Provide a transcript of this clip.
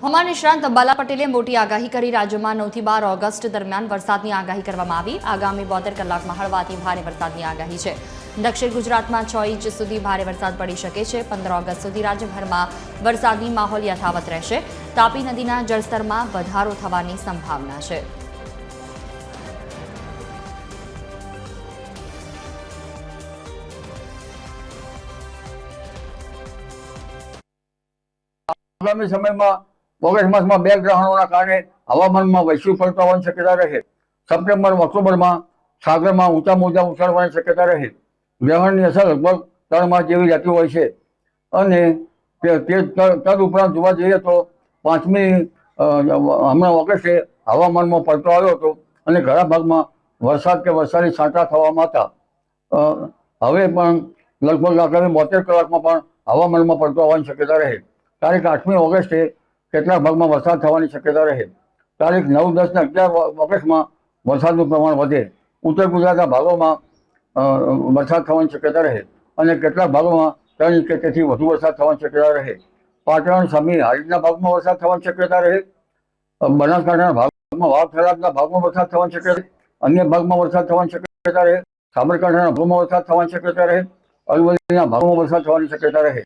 હવામાન નિષ્ણાંત અંબાલા પટેલે મોટી આગાહી કરી રાજ્યમાં 9 થી 12 ઓગસ્ટ દરમિયાન વરસાદની આગાહી કરવામાં આવી। આગામી 72 કલાકમાં હળવાથી ભારે વરસાદની આગાહી છે। દક્ષિણ ગુજરાતમાં 6 ઇંચ સુધી ભારે વરસાદ પડી શકે છે। 15 ઓગસ્ટ સુધી રાજ્યભરમાં વરસાદની માહોલ યથાવત રહેશે। તાપી નદીના જળસ્તરમાં વધારો થવાની સંભાવના છે। આગામી સમયમાં ઓગસ્ટ માસમાં બે ગ્રહણોના કારણે હવામાનમાં વૈશ્વિક પલટો આવવાની શક્યતા રહે। સપ્ટેમ્બર ઓક્ટોબરમાં સાગરમાં ઊંચા મોજા ઉછળવાની શક્યતા રહે। ગ્રહણની અસર લગભગ 3 માસ જેવી રહેતી હોય છે અને તદ ઉપરાંત જોવા જઈએ તો 5મી હમણાં ઓગસ્ટે હવામાનમાં પલટો આવ્યો હતો અને ઘણા ભાગમાં વરસાદ કે વરસાદી છાંટા થવામાં હતા। હવે પણ લગભગ આગામી 72 કલાકમાં પણ હવામાનમાં પલટો આવવાની શક્યતા રહે। તારીખ 8મી ઓગસ્ટે કેટલાક ભાગમાં વરસાદ થવાની શક્યતા રહે। તારીખ 9, 10 અને 11 ઓગસ્ટમાં વરસાદનું પ્રમાણ વધે। ઉત્તર ગુજરાતના ભાગોમાં વરસાદ થવાની શક્યતા રહે અને કેટલાક ભાગોમાં 3 ઇંચ કે તેથી વધુ વરસાદ થવાની શક્યતા રહે। પાટણ, સમી, હારીજના ભાગમાં વરસાદ થવાની શક્યતા રહે। બનાસકાંઠાના ભાગમાં વાવ થરાદના ભાગમાં વરસાદ થવાની શક્યતા રહે। અન્ય ભાગમાં વરસાદ થવાની શક્યતા રહે। સાબરકાંઠાના ભાગમાં વરસાદ થવાની શક્યતા રહે। અરવલ્લીના ભાગમાં વરસાદ થવાની શક્યતા રહે।